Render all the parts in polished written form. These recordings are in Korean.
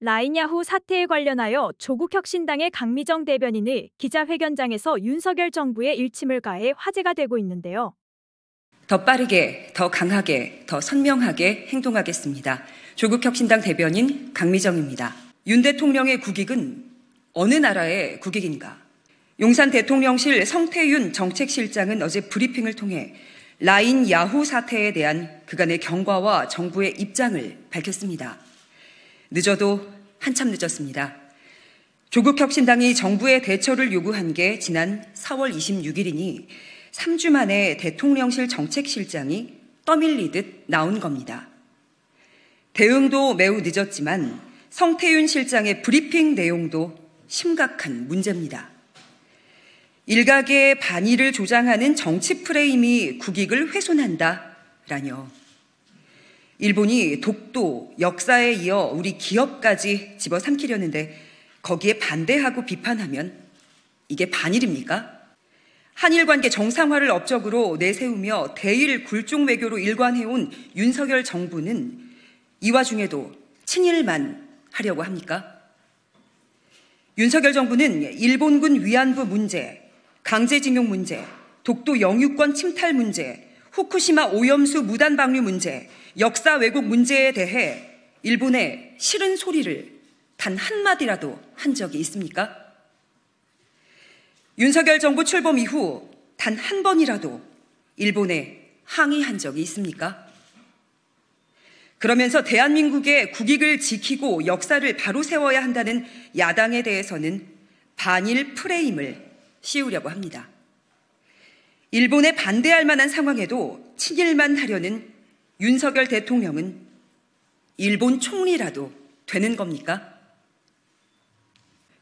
라인야후 사태에 관련하여 조국혁신당의 강미정 대변인이 기자회견장에서 윤석열 정부의 일침을 가해 화제가 되고 있는데요. 더 빠르게, 더 강하게, 더 선명하게 행동하겠습니다. 조국혁신당 대변인 강미정입니다. 윤 대통령의 국익은 어느 나라의 국익인가? 용산 대통령실 성태윤 정책실장은 어제 브리핑을 통해 라인 야후 사태에 대한 그간의 경과와 정부의 입장을 밝혔습니다. 늦어도 한참 늦었습니다. 조국혁신당이 정부의 대처를 요구한 게 지난 4월 26일이니 3주 만에 대통령실 정책실장이 떠밀리듯 나온 겁니다. 대응도 매우 늦었지만 성태윤 실장의 브리핑 내용도 심각한 문제입니다. 일각의 반의를 조장하는 정치 프레임이 국익을 훼손한다라뇨. 일본이 독도, 역사에 이어 우리 기업까지 집어삼키려는데 거기에 반대하고 비판하면 이게 반일입니까? 한일 관계 정상화를 업적으로 내세우며 대일 굴종 외교로 일관해온 윤석열 정부는 이 와중에도 친일만 하려고 합니까? 윤석열 정부는 일본군 위안부 문제, 강제징용 문제, 독도 영유권 침탈 문제, 후쿠시마 오염수 무단 방류 문제, 역사 왜곡 문제에 대해 일본에 싫은 소리를 단 한마디라도 한 적이 있습니까? 윤석열 정부 출범 이후 단 한 번이라도 일본에 항의한 적이 있습니까? 그러면서 대한민국의 국익을 지키고 역사를 바로 세워야 한다는 야당에 대해서는 반일 프레임을 씌우려고 합니다. 일본에 반대할 만한 상황에도 친일만 하려는 윤석열 대통령은 일본 총리라도 되는 겁니까?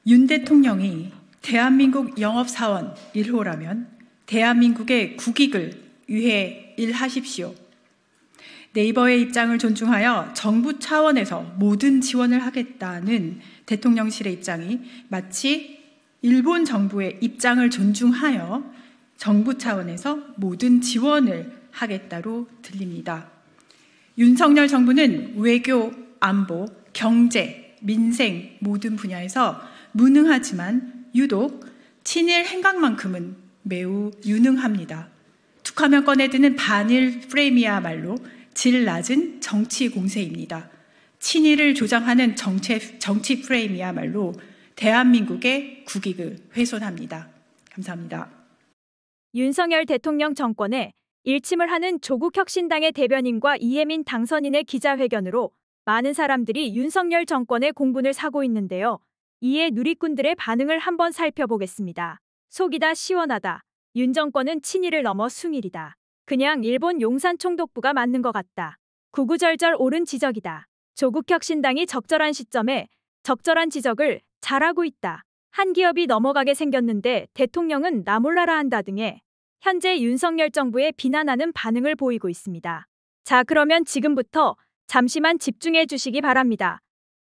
윤 대통령이 대한민국 영업사원 1호라면 대한민국의 국익을 위해 일하십시오. 네이버의 입장을 존중하여 정부 차원에서 모든 지원을 하겠다는 대통령실의 입장이 마치 일본 정부의 입장을 존중하여 정부 차원에서 모든 지원을 하겠다로 들립니다. 윤석열 정부는 외교, 안보, 경제, 민생 모든 분야에서 무능하지만 유독 친일 행각만큼은 매우 유능합니다. 툭하면 꺼내드는 반일 프레임이야말로 질 낮은 정치 공세입니다. 친일을 조장하는 정치 프레임이야말로 대한민국의 국익을 훼손합니다. 감사합니다. 윤석열 대통령 정권에 일침을 하는 조국혁신당의 대변인과 이혜민 당선인의 기자회견으로 많은 사람들이 윤석열 정권의 공분을 사고 있는데요. 이에 누리꾼들의 반응을 한번 살펴보겠습니다. 속이 다 시원하다. 윤 정권은 친일을 넘어 숭일이다. 그냥 일본 용산 총독부가 맞는 것 같다. 구구절절 옳은 지적이다. 조국혁신당이 적절한 시점에 적절한 지적을 잘하고 있다. 한 기업이 넘어가게 생겼는데 대통령은 나 몰라라 한다 등의 현재 윤석열 정부에 비난하는 반응을 보이고 있습니다. 자, 그러면 지금부터 잠시만 집중해 주시기 바랍니다.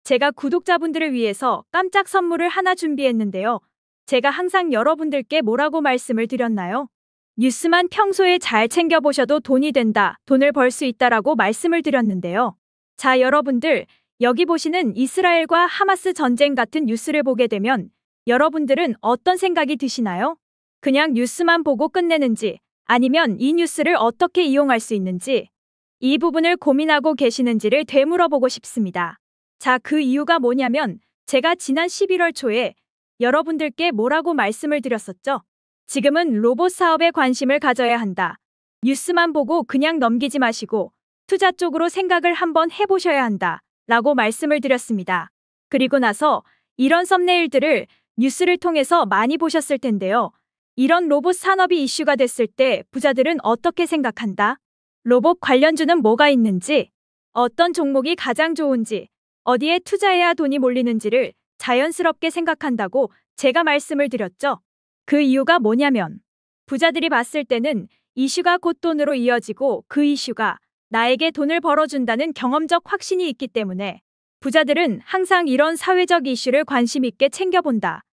제가 구독자분들을 위해서 깜짝 선물을 하나 준비했는데요. 제가 항상 여러분들께 뭐라고 말씀을 드렸나요? 뉴스만 평소에 잘 챙겨보셔도 돈이 된다, 돈을 벌 수 있다라고 말씀을 드렸는데요. 자, 여러분들, 여기 보시는 이스라엘과 하마스 전쟁 같은 뉴스를 보게 되면 여러분들은 어떤 생각이 드시나요? 그냥 뉴스만 보고 끝내는지, 아니면 이 뉴스를 어떻게 이용할 수 있는지, 이 부분을 고민하고 계시는지를 되물어보고 싶습니다. 자, 그 이유가 뭐냐면 제가 지난 11월 초에 여러분들께 뭐라고 말씀을 드렸었죠? 지금은 로봇 사업에 관심을 가져야 한다. 뉴스만 보고 그냥 넘기지 마시고 투자 쪽으로 생각을 한번 해보셔야 한다. 라고 말씀을 드렸습니다. 그리고 나서 이런 썸네일들을 뉴스를 통해서 많이 보셨을 텐데요. 이런 로봇 산업이 이슈가 됐을 때 부자들은 어떻게 생각한다? 로봇 관련주는 뭐가 있는지, 어떤 종목이 가장 좋은지, 어디에 투자해야 돈이 몰리는지를 자연스럽게 생각한다고 제가 말씀을 드렸죠. 그 이유가 뭐냐면 부자들이 봤을 때는 이슈가 곧 돈으로 이어지고 그 이슈가 나에게 돈을 벌어준다는 경험적 확신이 있기 때문에 부자들은 항상 이런 사회적 이슈를 관심 있게 챙겨본다.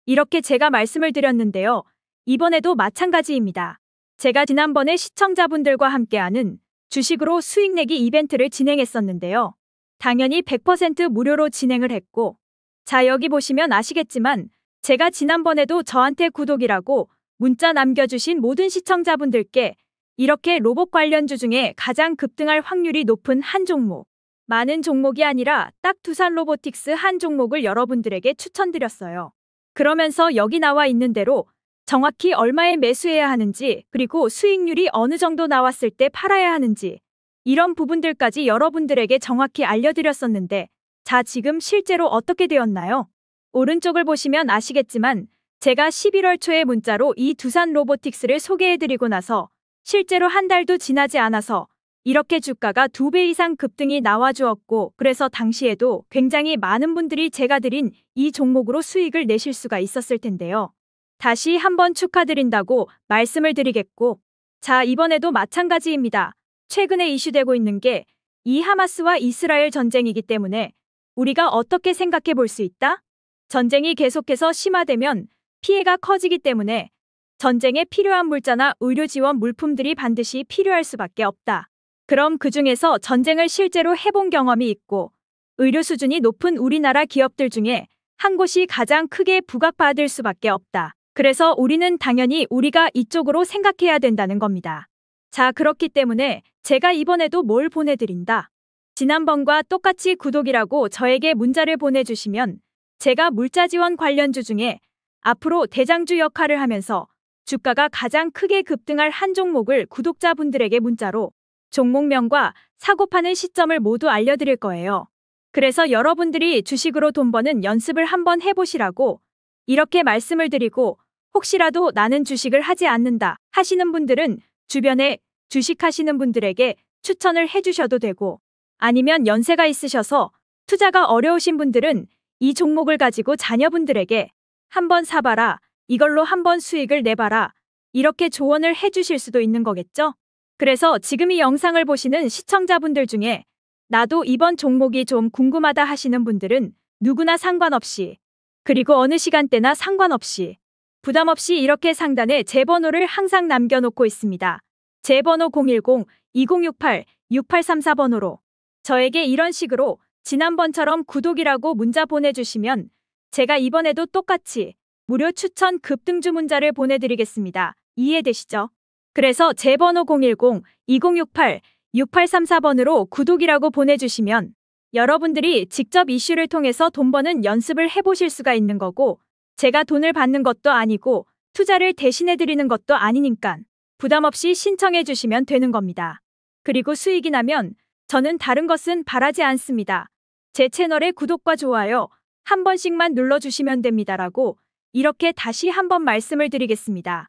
이렇게 제가 말씀을 드렸는데요. 이번에도 마찬가지입니다. 제가 지난번에 시청자분들과 함께하는 주식으로 수익 내기 이벤트를 진행했었는데요. 당연히 100% 무료로 진행을 했고, 자, 여기 보시면 아시겠지만 제가 지난번에도 저한테 구독이라고 문자 남겨주신 모든 시청자분들께 이렇게 로봇 관련주 중에 가장 급등할 확률이 높은 한 종목, 많은 종목이 아니라 딱 두산 로보틱스 한 종목을 여러분들에게 추천드렸어요. 그러면서 여기 나와 있는 대로 정확히 얼마에 매수해야 하는지, 그리고 수익률이 어느 정도 나왔을 때 팔아야 하는지, 이런 부분들까지 여러분들에게 정확히 알려드렸었는데, 자, 지금 실제로 어떻게 되었나요? 오른쪽을 보시면 아시겠지만 제가 11월 초에 문자로 이 두산 로보틱스를 소개해드리고 나서 실제로 한 달도 지나지 않아서 이렇게 주가가 2배 이상 급등이 나와주었고, 그래서 당시에도 굉장히 많은 분들이 제가 드린 이 종목으로 수익을 내실 수가 있었을 텐데요. 다시 한번 축하드린다고 말씀을 드리겠고, 자, 이번에도 마찬가지입니다. 최근에 이슈되고 있는 게 이 하마스와 이스라엘 전쟁이기 때문에 우리가 어떻게 생각해 볼 수 있다? 전쟁이 계속해서 심화되면 피해가 커지기 때문에 전쟁에 필요한 물자나 의료 지원 물품들이 반드시 필요할 수밖에 없다. 그럼 그 중에서 전쟁을 실제로 해본 경험이 있고 의료 수준이 높은 우리나라 기업들 중에 한 곳이 가장 크게 부각받을 수밖에 없다. 그래서 우리는 당연히 우리가 이쪽으로 생각해야 된다는 겁니다. 자, 그렇기 때문에 제가 이번에도 뭘 보내드린다. 지난번과 똑같이 구독이라고 저에게 문자를 보내주시면 제가 물자 지원 관련주 중에 앞으로 대장주 역할을 하면서 주가가 가장 크게 급등할 한 종목을 구독자분들에게 문자로 종목명과 사고 파는 시점을 모두 알려드릴 거예요. 그래서 여러분들이 주식으로 돈 버는 연습을 한번 해보시라고 이렇게 말씀을 드리고, 혹시라도 나는 주식을 하지 않는다 하시는 분들은 주변에 주식하시는 분들에게 추천을 해주셔도 되고, 아니면 연세가 있으셔서 투자가 어려우신 분들은 이 종목을 가지고 자녀분들에게 한번 사봐라, 이걸로 한번 수익을 내봐라, 이렇게 조언을 해주실 수도 있는 거겠죠? 그래서 지금 이 영상을 보시는 시청자분들 중에 나도 이번 종목이 좀 궁금하다 하시는 분들은 누구나 상관없이, 그리고 어느 시간대나 상관없이 부담 없이 이렇게 상단에 제 번호를 항상 남겨놓고 있습니다. 제 번호 010-2068-6834번호로 저에게 이런 식으로 지난번처럼 구독이라고 문자 보내주시면 제가 이번에도 똑같이 무료 추천 급등주 문자를 보내드리겠습니다. 이해되시죠? 그래서 제 번호 010-2068-6834번으로 구독이라고 보내주시면 여러분들이 직접 이슈를 통해서 돈 버는 연습을 해보실 수가 있는 거고, 제가 돈을 받는 것도 아니고 투자를 대신해드리는 것도 아니니까 부담 없이 신청해 주시면 되는 겁니다. 그리고 수익이 나면 저는 다른 것은 바라지 않습니다. 제 채널의 구독과 좋아요 한 번씩만 눌러주시면 됩니다라고 이렇게 다시 한번 말씀을 드리겠습니다.